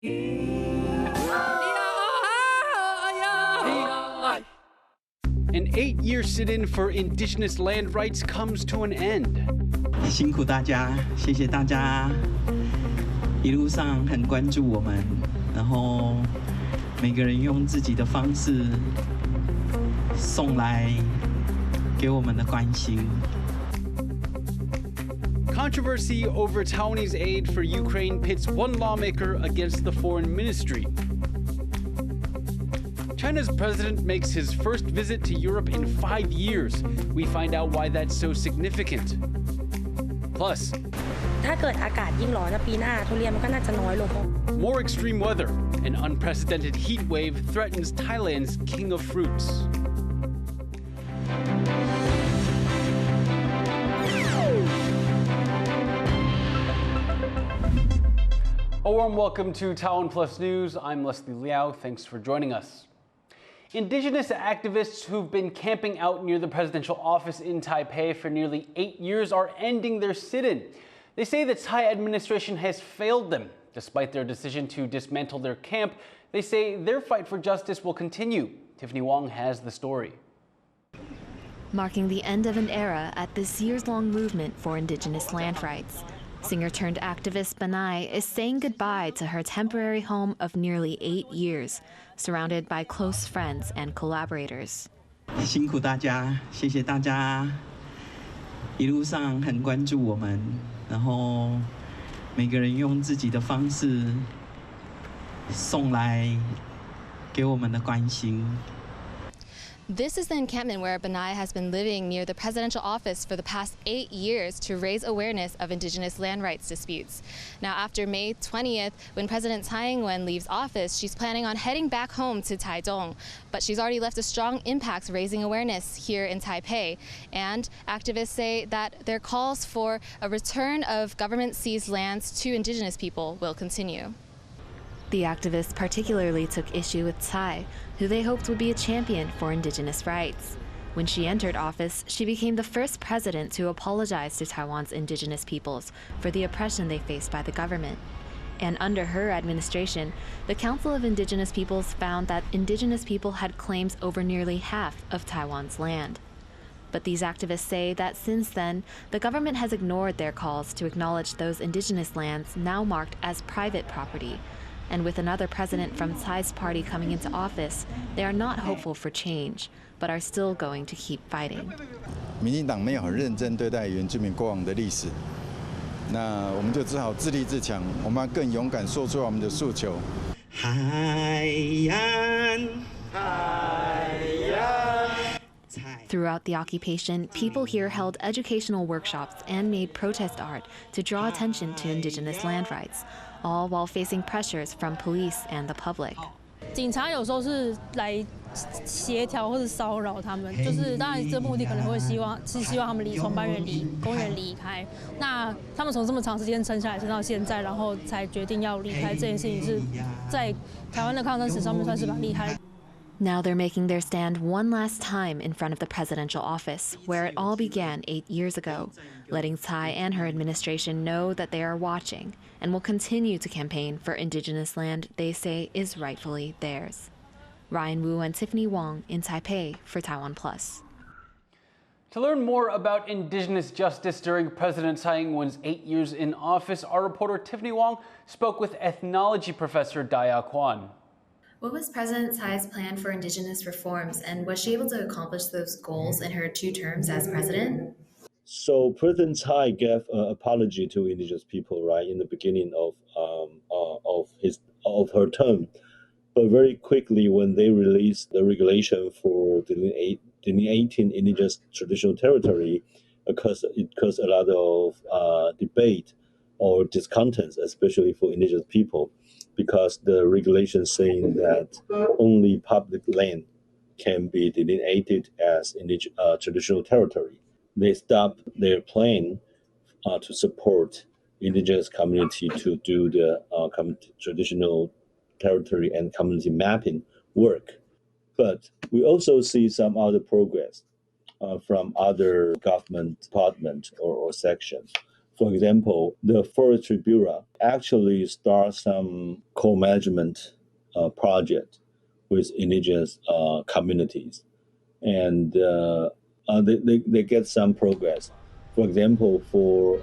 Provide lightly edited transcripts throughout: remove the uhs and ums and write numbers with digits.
An 8-year sit-in for Indigenous land rights comes to an end. 辛苦大家，谢谢大家，一路上很关注我们，然后每个人用自己的方式送来给我们的关心。Controversy over Taiwanese aid for Ukraine pits one lawmaker against the foreign ministry. China's president makes his first visit to Europe in 5 years. We find out why that's so significant. Plus, ถ้าเกิดอากาศยิ่งร้อนปีหน้าทุเรียนมันก็น่าจะน้อยลง more extreme weather. An unprecedented heat wave threatens Thailand's king of fruits. A warm welcome to TaiwanPlus News. I'm Leslie Liao. Thanks for joining us. Indigenous activists who've been camping out near the presidential office in Taipei for nearly 8 years are ending their sit-in. They say the Tsai administration has failed them. Despite their decision to dismantle their camp, they say their fight for justice will continue. Tiffany Wong has the story. Marking the end of an era at this years-long movement for Indigenous land rights. Singer-turned-activist Banai is saying goodbye to her temporary home of nearly 8 years, surrounded by close friends and collaborators. 辛苦大家，谢谢大家，一路上很关注我们，然后每个人用自己的方式送来给我们的关心。This is the encampment where Banai has been living near the presidential office for the past 8 years to raise awareness of Indigenous land rights disputes. Now, after May 20th, when President Tsai Ing-wen leaves office, she's planning on heading back home to Taitung. But she's already left a strong impact raising awareness here in Taipei. And activists say that their calls for a return of government-seized lands to Indigenous people will continue. The activists particularly took issue with Tsai, who they hoped would be a champion for Indigenous rights. When she entered office, she became the first president to apologize to Taiwan's Indigenous peoples for the oppression they faced by the government. And under her administration, the Council of Indigenous Peoples found that Indigenous people had claims over nearly half of Taiwan's land. But these activists say that since then, the government has ignored their calls to acknowledge those Indigenous lands now marked as private property. And with another president from Tsai's party coming into office, they are not hopeful for change, but are still going to keep fighting. 民进党没有很认真对待原住民过往的历史，那我们就只好自立自强，我们要更勇敢说出我们的诉求。海岸，海岸。Throughout the occupation, people here held educational workshops and made protest art to draw attention to Indigenous land rights, all while facing pressures from police and the public. 警察有时候是来协调或者骚扰他们，就是当然这目的可能会希望他们从公园离开。那他们从这么长时间撑下来，撑到现在，然后才决定要离开，这件事情是在台湾的抗争史上面算是蛮厉害的。 Now they're making their stand one last time in front of the presidential office, where it all began 8 years ago, letting Tsai and her administration know that they are watching and will continue to campaign for Indigenous land they say is rightfully theirs. Ryan Wu and Tiffany Wong in Taipei for TaiwanPlus. To learn more about Indigenous justice during President Tsai Ing-wen's 8 years in office, our reporter Tiffany Wong spoke with ethnology professor Daya Kwan. What was President Tsai's plan for Indigenous reforms, and was she able to accomplish those goals in her 2 terms as president? So President Tsai gave an apology to Indigenous people right in the beginning of her term, but very quickly when they released the regulation for delineating Indigenous traditional territory, it caused a lot of debate or discontent, especially for Indigenous people, because the regulation saying that only public land can be delineated as traditional territory. They stopped their plan to support Indigenous community to do the traditional territory and community mapping work. But we also see some other progress from other government departments or sections. For example, the Forestry Bureau actually starts some co-management project with indigenous communities, and they get some progress. For example, for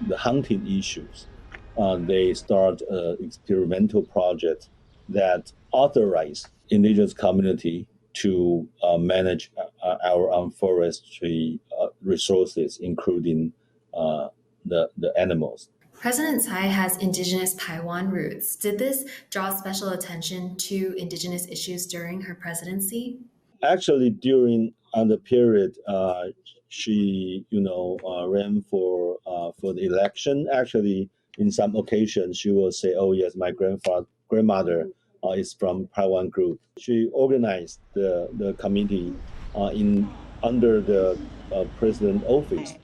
the hunting issues, they start an experimental project that authorize indigenous community to manage our own forestry resources, including the animals. President Tsai has indigenous Taiwan roots. Did this draw special attention to indigenous issues during her presidency? Actually, during the period she ran for the election, actually in some occasions she will say, "Oh yes, my grandmother is from Taiwan group." She organized the committee under the president office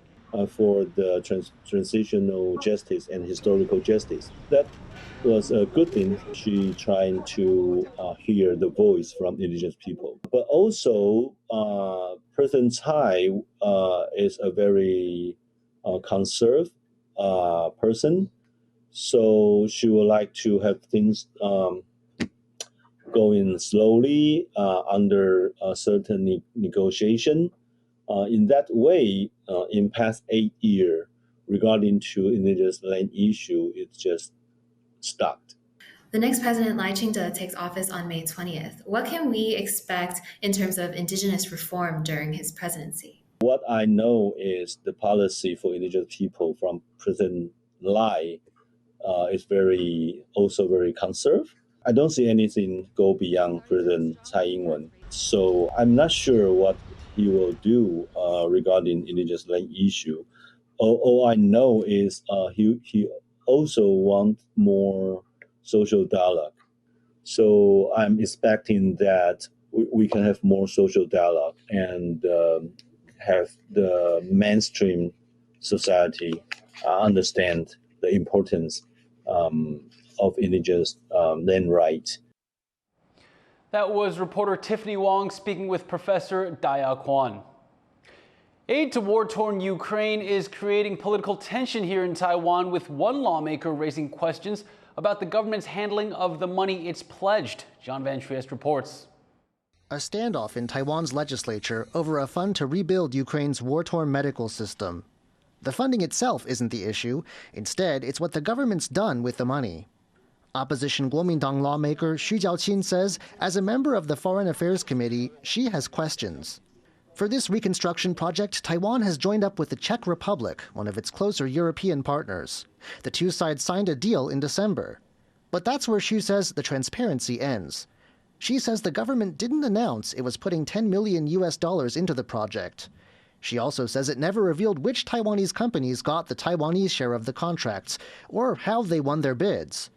for the transitional justice and historical justice. That was a good thing. She trying to hear the voice from indigenous people. But also, President Tsai is a very conservative person. So she would like to have things going slowly under a certain negotiation. In that way, in past 8 years, regarding to indigenous land issue, it's just stopped. The next president, Lai Ching-te, takes office on May 20th. What can we expect in terms of indigenous reform during his presidency? What I know is the policy for indigenous people from President Lai is also very conservative. I don't see anything go beyond President Tsai Ing-wen. So I'm not sure what he will do regarding indigenous land issue. All I know is he also wants more social dialogue. So I'm expecting that we can have more social dialogue and have the mainstream society understand the importance of indigenous land rights. That was reporter Tiffany Wong speaking with Professor Daya Kwan. Aid to war-torn Ukraine is creating political tension here in Taiwan, with one lawmaker raising questions about the government's handling of the money it's pledged. John Van Trieste reports. A standoff in Taiwan's legislature over a fund to rebuild Ukraine's war-torn medical system. The funding itself isn't the issue. Instead, it's what the government's done with the money. Opposition Kuomintang lawmaker Xu Jiaoqin says, as a member of the Foreign Affairs Committee, she has questions. For this reconstruction project, Taiwan has joined up with the Czech Republic, one of its closer European partners. The two sides signed a deal in December. But that's where Xu says the transparency ends. She says the government didn't announce it was putting $10 million into the project. She also says it never revealed which Taiwanese companies got the Taiwanese share of the contracts, or how they won their bids.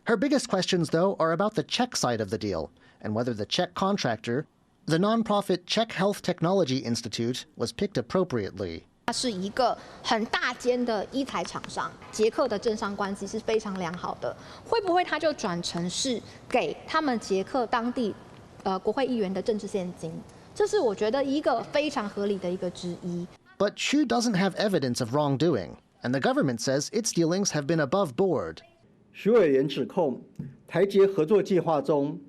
Her biggest questions, though, are about the Czech side of the deal, and whether the Czech contractor, the nonprofit Czech Health Technology Institute, was picked appropriately. 它是一个很大间的医材厂商，捷克的政商关系是非常良好的，会不会它就转成是给他们捷克当地国会议员的政治现金？这是我觉得一个非常合理的一个之一。But Xu doesn't have evidence of wrongdoing, and the government says its dealings have been above board. 徐委员指控，台捷合作计划中，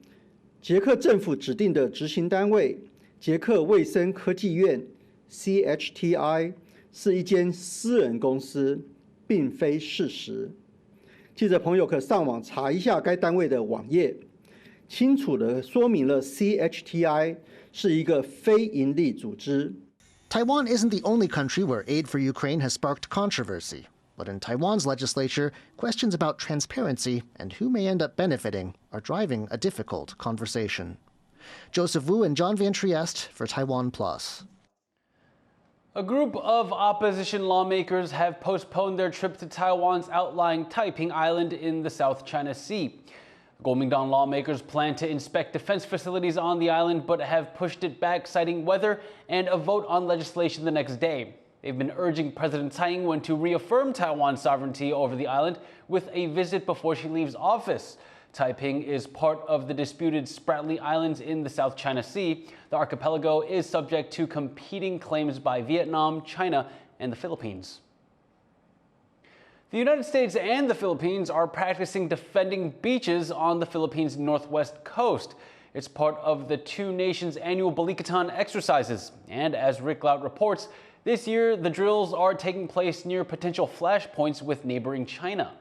捷克政府指定的执行单位捷克卫生科技院 （CHTI） 是一间私人公司，并非事实。记者朋友可上网查一下该单位的网页，清楚地说明了 CHTI 是一个非营利组织。Taiwan isn't the only country where aid for Ukraine has sparked controversy. But in Taiwan's legislature, questions about transparency and who may end up benefiting are driving a difficult conversation. Joseph Wu and John Van Trieste for TaiwanPlus. A group of opposition lawmakers have postponed their trip to Taiwan's outlying Taiping Island in the South China Sea. Kuomintang lawmakers plan to inspect defense facilities on the island, but have pushed it back, citing weather and a vote on legislation the next day. They've been urging President Tsai Ing-wen to reaffirm Taiwan's sovereignty over the island with a visit before she leaves office. Taiping is part of the disputed Spratly Islands in the South China Sea. The archipelago is subject to competing claims by Vietnam, China, and the Philippines. The United States and the Philippines are practicing defending beaches on the Philippines' northwest coast. It's part of the two nations' annual Balikatan exercises. And as Rick Lout reports, this year the drills are taking place near potential flashpoints with neighboring China.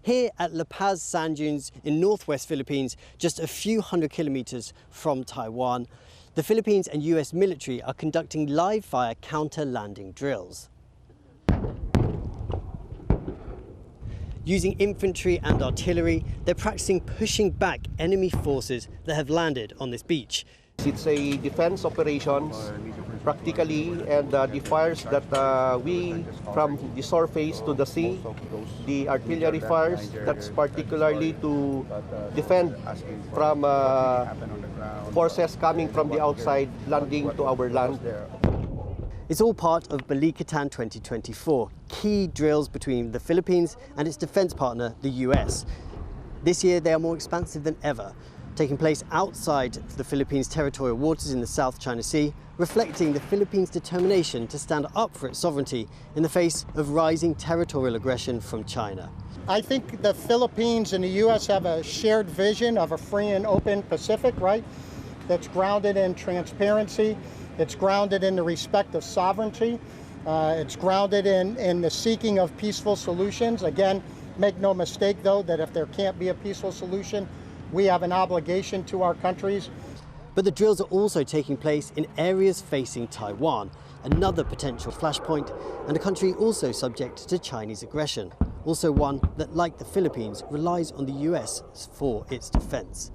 Here at La Paz Sand Dunes in northwest Philippines, just a few hundred kilometers from Taiwan, the Philippines and US military are conducting live-fire counter-landing drills. Using infantry and artillery, they're practicing pushing back enemy forces that have landed on this beach. It's a defense operation, practically, and the fires that we, from the surface to the sea, the artillery fires, that's particularly to defend from forces coming from the outside landing to our land. It's all part of Balikatan 2024, key drills between the Philippines and its defense partner, the US. This year, they are more expansive than ever, taking place outside the Philippines' territorial waters in the South China Sea, reflecting the Philippines' determination to stand up for its sovereignty in the face of rising territorial aggression from China. I think the Philippines and the US have a shared vision of a free and open Pacific, right? That's grounded in transparency. It's grounded in the respect of sovereignty. It's grounded in the seeking of peaceful solutions. Again, make no mistake, though, that if there can't be a peaceful solution, we have an obligation to our countries. But the drills are also taking place in areas facing Taiwan, another potential flashpoint, and a country also subject to Chinese aggression, also one that, like the Philippines, relies on the US for its defense.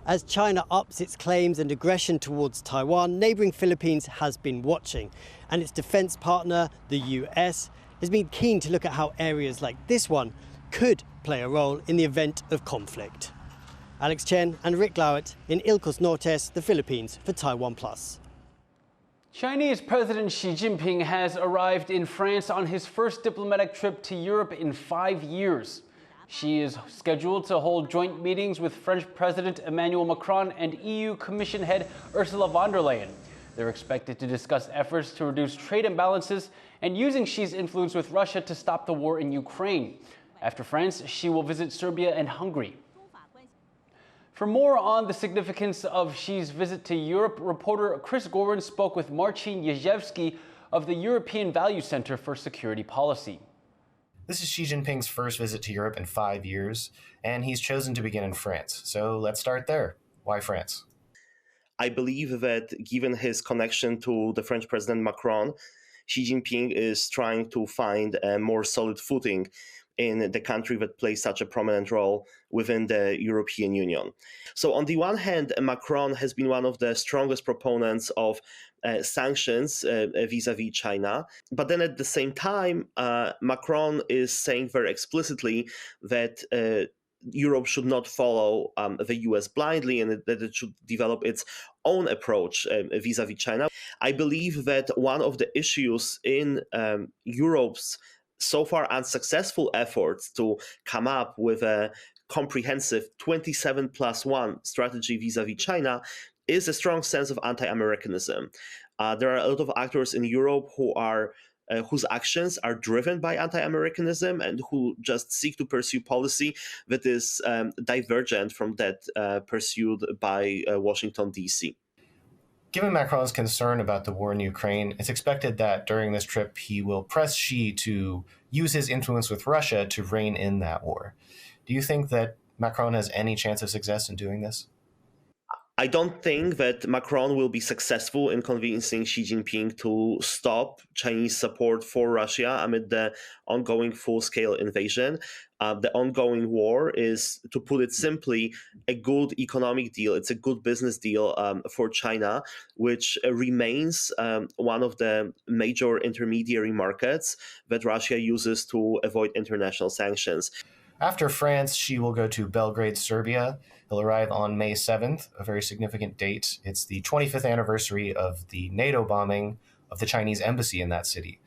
As China ups its claims and aggression towards Taiwan, neighboring Philippines has been watching, and its defense partner, the US, has been keen to look at how areas like this one could play a role in the event of conflict. Alex Chen and Rick Lout in Ilocos Norte, the Philippines, for TaiwanPlus. Chinese President Xi Jinping has arrived in France on his first diplomatic trip to Europe in 5 years. Xi is scheduled to hold joint meetings with French President Emmanuel Macron and EU Commission head Ursula von der Leyen. They're expected to discuss efforts to reduce trade imbalances and using Xi's influence with Russia to stop the war in Ukraine. After France, Xi will visit Serbia and Hungary. For more on the significance of Xi's visit to Europe, reporter Chris Gorman spoke with Marcin Jezewski of the European Value Center for Security Policy. This is Xi Jinping's first visit to Europe in 5 years, and he's chosen to begin in France. So let's start there. Why France? I believe that given his connection to the French President Macron, Xi Jinping is trying to find a more solid footing in the country that plays such a prominent role within the European Union. So on the one hand, Macron has been one of the strongest proponents of sanctions vis-a-vis China. But then at the same time, Macron is saying very explicitly that Europe should not follow the US blindly and that it should develop its own approach vis-a-vis China. I believe that one of the issues in Europe's so far unsuccessful efforts to come up with a comprehensive 27+1 strategy vis-a-vis China is a strong sense of anti-Americanism. There are a lot of actors in Europe who are whose actions are driven by anti-Americanism and who just seek to pursue policy that is divergent from that pursued by Washington, D.C. Given Macron's concern about the war in Ukraine, it's expected that during this trip he will press Xi to use his influence with Russia to rein in that war. Do you think that Macron has any chance of success in doing this? I don't think that Macron will be successful in convincing Xi Jinping to stop Chinese support for Russia amid the ongoing full-scale invasion. The ongoing war is, to put it simply, a good economic deal. It's a good business deal for China, which remains one of the major intermediary markets that Russia uses to avoid international sanctions. After France, Xi will go to Belgrade, Serbia. He'll arrive on May 7th, a very significant date. It's the 25th anniversary of the NATO bombing of the Chinese embassy in that city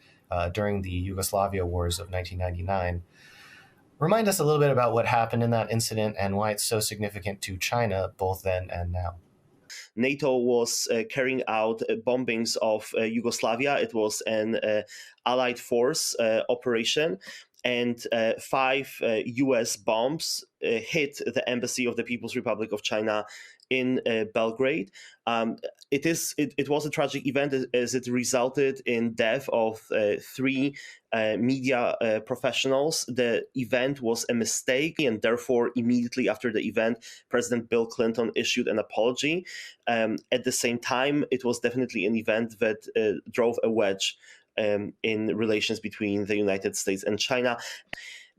during the Yugoslavia wars of 1999. Remind us a little bit about what happened in that incident and why it's so significant to China, both then and now. NATO was carrying out bombings of Yugoslavia. It was an Allied force operation. and 5 U.S. bombs hit the embassy of the People's Republic of China in Belgrade. It was a tragic event as it resulted in death of 3 media professionals. The event was a mistake, and therefore immediately after the event, President Bill Clinton issued an apology. At the same time, it was definitely an event that drove a wedge in relations between the United States and China.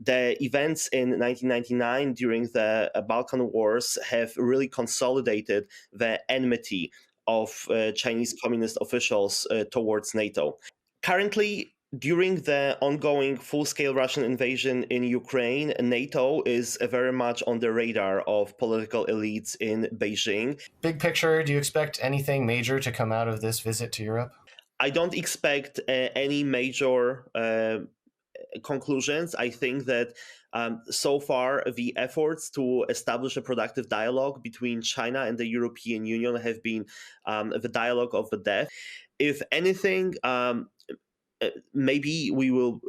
The events in 1999 during the Balkan Wars have really consolidated the enmity of Chinese communist officials towards NATO. Currently, during the ongoing full-scale Russian invasion in Ukraine, NATO is very much on the radar of political elites in Beijing. Big picture, do you expect anything major to come out of this visit to Europe? I don't expect any major conclusions. I think that so far the efforts to establish a productive dialogue between China and the European Union have been the dialogue of the deaf. If anything, maybe we will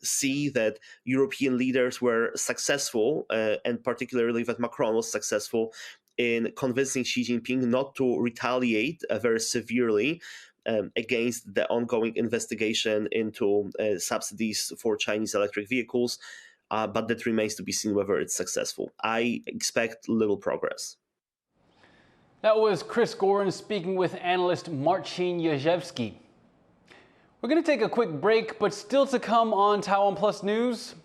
see that European leaders were successful, and particularly that Macron was successful in convincing Xi Jinping not to retaliate very severely against the ongoing investigation into subsidies for Chinese electric vehicles, but that remains to be seen whether it's successful. I expect little progress. That was Chris Gorin speaking with analyst Marcin Jezewski. We're going to take a quick break, but still to come on Taiwan Plus News.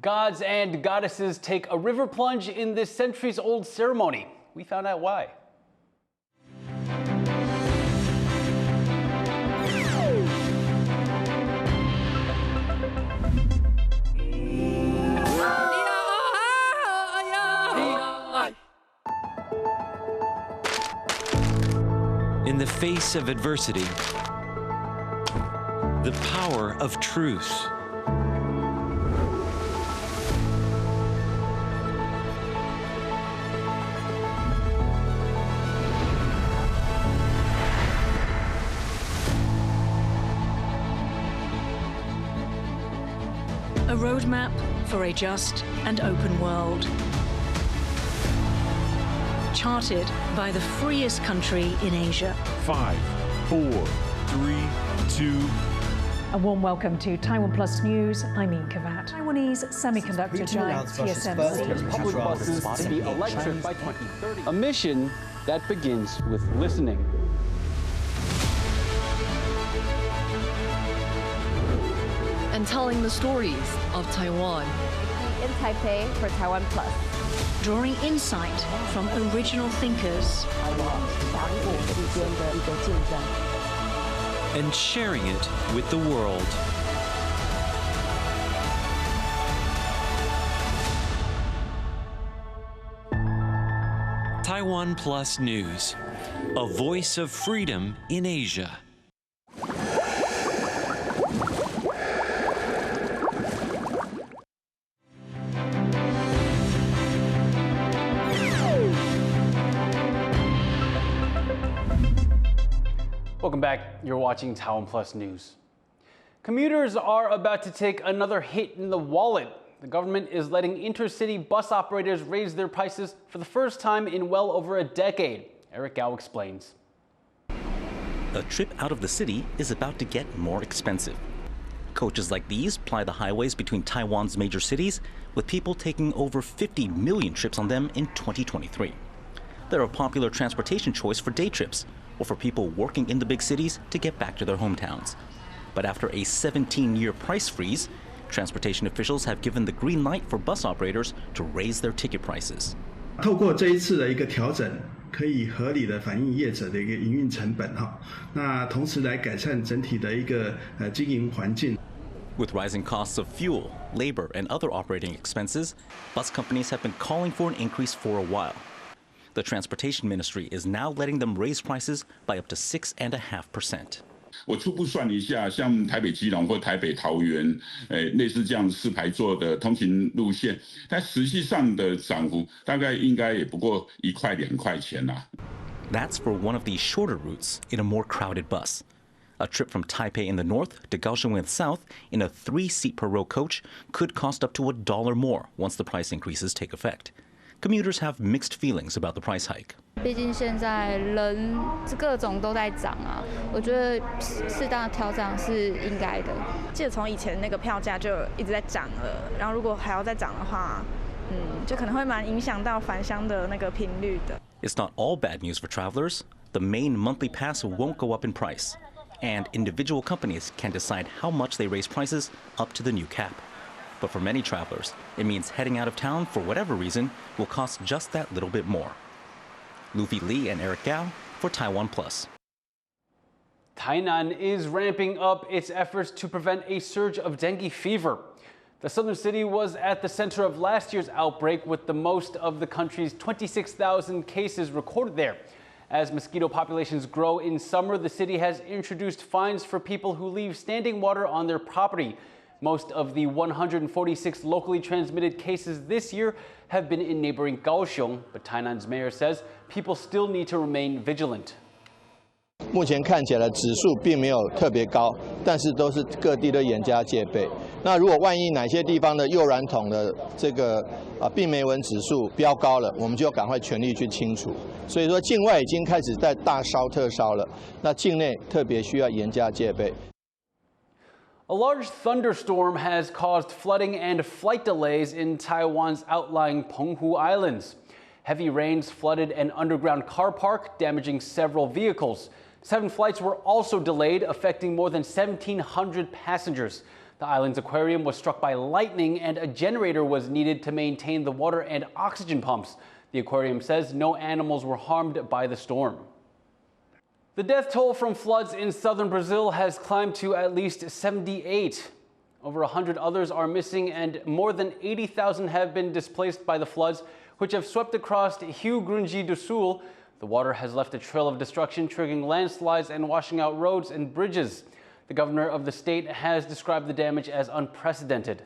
Gods and goddesses take a river plunge in this centuries-old ceremony. We found out why. In the face of adversity, the power of truth. A roadmap for a just and open world. Charted by the freest country in Asia. 5, 4, 3, 2. A warm welcome to Taiwan Plus News. I'm Ian Kavat. Taiwanese semiconductor giant TSMC. Public buses to be electric by 2030. A mission that begins with listening. And telling the stories of Taiwan. In Taipei for TaiwanPlus. Drawing insight from original thinkers. And sharing it with the world. Taiwan Plus News, a voice of freedom in Asia. Welcome back. You're watching Taiwan Plus News. Commuters are about to take another hit in the wallet. The government is letting intercity bus operators raise their prices for the first time in well over a decade. Eric Gao explains. A trip out of the city is about to get more expensive. Coaches like these ply the highways between Taiwan's major cities, with people taking over 50 million trips on them in 2023. They're a popular transportation choice for day trips, or for people working in the big cities to get back to their hometowns. But after a 17-year price freeze, transportation officials have given the green light for bus operators to raise their ticket prices. 透过这一次的一个调整，可以合理的反映业者的一个营运成本哈，那同时来改善整体的一个经营环境。 With rising costs of fuel, labor, and other operating expenses, bus companies have been calling for an increase for a while. The Transportation Ministry is now letting them raise prices by up to 6.5%. 我初步算一下，像台北基隆或台北桃园，类似这样4排座的通勤路线，但实际上的涨幅大概应该也不过1块2块钱啦。That's for one of these shorter routes in a more crowded bus. A trip from Taipei in the north to Kaohsiung in the south in a 3-seat per row coach could cost up to $1 more once the price increases take effect. Commuters have mixed feelings about the price hike. 毕竟现在人各种都在涨啊，我觉得适当的调整是应该的。记得从以前那个票价就一直在涨了，然后如果还要再涨的话，就可能会蛮影响到返乡的那个频率的。It's not all bad news for travelers. The main monthly pass won't go up in price, and individual companies can decide how much they raise prices up to the new cap. But for many travelers, it means heading out of town for whatever reason will cost just that little bit more. Luffy Li and Eric Gao for TaiwanPlus. Tainan is ramping up its efforts to prevent a surge of dengue fever. The southern city was at the center of last year's outbreak, with the most of the country's 26,000 cases recorded there. As mosquito populations grow in summer, the city has introduced fines for people who leave standing water on their property. Most of the 146 locally transmitted cases this year have been in neighboring Kaohsiung, but Tainan's mayor says people still need to remain vigilant. 目前看起来指数并没有特别高，但是都是各地都严加戒备。那如果万一哪些地方的幼软桶的这个病媒蚊指数飙高了，我们就赶快全力去清除。所以说境外已经开始在大烧特烧了，那境内特别需要严加戒备。 A large thunderstorm has caused flooding and flight delays in Taiwan's outlying Penghu Islands. Heavy rains flooded an underground car park, damaging several vehicles. 7 flights were also delayed, affecting more than 1,700 passengers. The island's aquarium was struck by lightning, and a generator was needed to maintain the water and oxygen pumps. The aquarium says no animals were harmed by the storm. The death toll from floods in southern Brazil has climbed to at least 78. Over 100 others are missing, and more than 80,000 have been displaced by the floods, which have swept across Rio Grande do Sul. The water has left a trail of destruction, triggering landslides and washing out roads and bridges. The governor of the state has described the damage as unprecedented.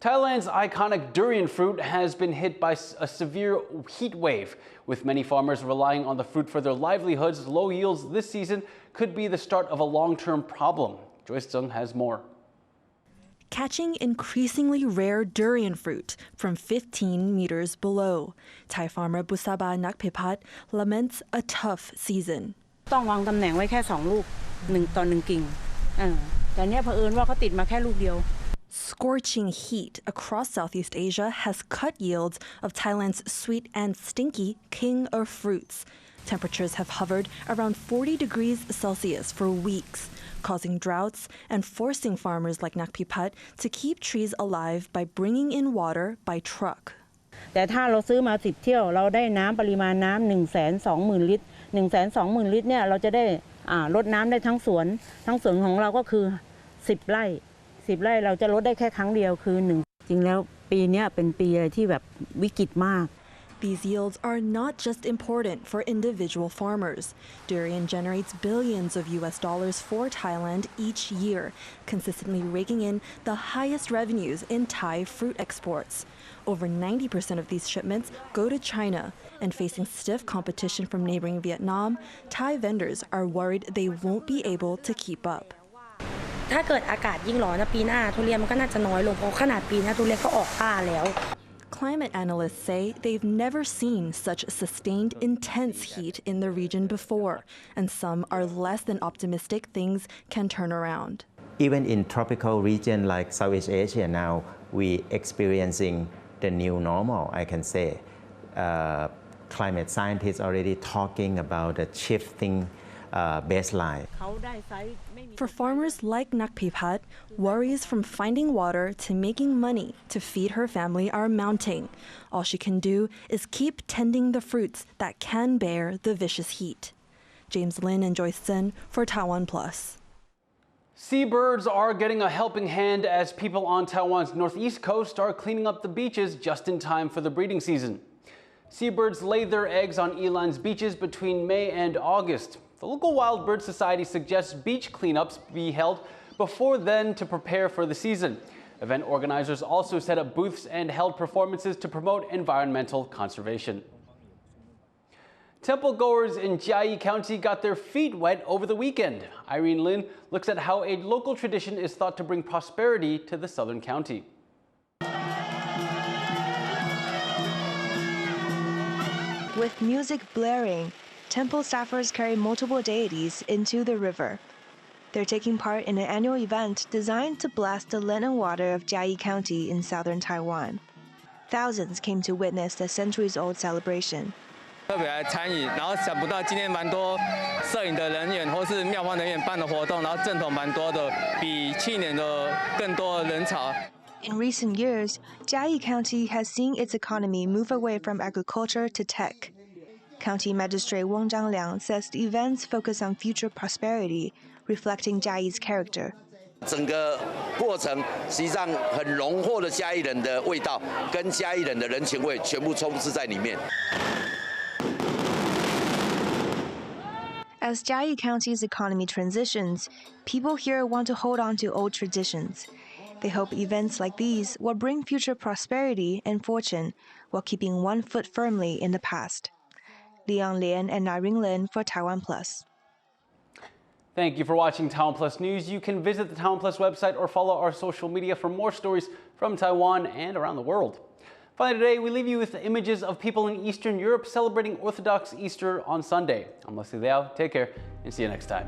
Thailand's iconic durian fruit has been hit by a severe heat wave. With many farmers relying on the fruit for their livelihoods, low yields this season could be the start of a long-term problem. Joyce Tsung has more. Catching increasingly rare durian fruit from 15 meters below. Thai farmer Busaba Nakpipat laments a tough season. ต้องวางตำแหน่งไว้แค่2 ลูก1 ต่อ 1 กิ่งแต่เนี่ยเผอิญว่าเขาติดมาแค่ลูกเดียว Scorching heat across Southeast Asia has cut yields of Thailand's sweet and stinky king of fruits. Temperatures have hovered around 40 degrees Celsius for weeks, causing droughts and forcing farmers like Nakpipat to keep trees alive by bringing in water by truck. แต่ถ้าเราซื้อมา10 เที่ยวเราได้น้ำปริมาณน้ำ 120,000 ลิตร 120,000 ลิตรเนี่ยเราจะได้ลดน้ำได้ทั้งสวนของเราก็คือ10 ไร่10 ไร่เราจะลดได้แค่ครั้งเดียวคือ1จริงแล้วปีนี้เป็นปีที่แบบวิกฤตมาก These yields are not just important for individual farmers. Durian generates billions of US dollars for Thailand each year, consistently raking in the highest revenues in Thai fruit exports. Over 90% of these shipments go to China, and facing stiff competition from neighboring Vietnam, Thai vendors are worried they won't be able to keep up. ถ้าเกิดอากาศยิ่งร้อนนะปีหน้าทุเรียนมันก็น่าจะน้อยลงเพราะขนาดปีนี้ทุเรียนก็ออกป้าแล้ว Climate analysts say they've never seen such sustained intense heat in the region before, and some are less than optimistic things can turn around. Even in tropical region like Southeast Asia now, we experiencing the new normal, I can say. Climate scientists already talking about a shifting baseline. For farmers like Nakpipat, worries from finding water to making money to feed her family are mounting. All she can do is keep tending the fruits that can bear the vicious heat. James Lin and Joyce Tsin for TaiwanPlus. Seabirds are getting a helping hand as people on Taiwan's northeast coast are cleaning up the beaches just in time for the breeding season. Seabirds lay their eggs on Yilan's beaches between May and August. The local Wild Bird Society suggests beach cleanups be held before then to prepare for the season. Event organizers also set up booths and held performances to promote environmental conservation. Temple goers in Tsai County got their feet wet over the weekend. Irene Lin looks at how a local tradition is thought to bring prosperity to the southern county. With music blaring, temple staffers carry multiple deities into the river. They're taking part in an annual event designed to bless the land and water of Tsai County in southern Taiwan. Thousands came to witness the centuries-old celebration. 特别来参与，然后想不到今天蛮多摄影的人员或是庙方人员办的活动，然后阵头蛮多的，比去年的更多的人潮。In recent years, Tsai County has seen its economy move away from agriculture to tech. County Magistrate Wang Zhangliang says the events focus on future prosperity, reflecting Tsai's character. 整个过程实际上很浓厚的嘉义人的味道，跟嘉义人的人情味全部充斥在里面。 As Tsai County's economy transitions, people here want to hold on to old traditions. They hope events like these will bring future prosperity and fortune while keeping one foot firmly in the past. Liang Lian and Irene Lin for TaiwanPlus. Thank you for watching TaiwanPlus News. You can visit the TaiwanPlus website or follow our social media for more stories from Taiwan and around the world. Finally today, we leave you with images of people in Eastern Europe celebrating Orthodox Easter on Sunday. I'm Leslie Liao. Take care and see you next time.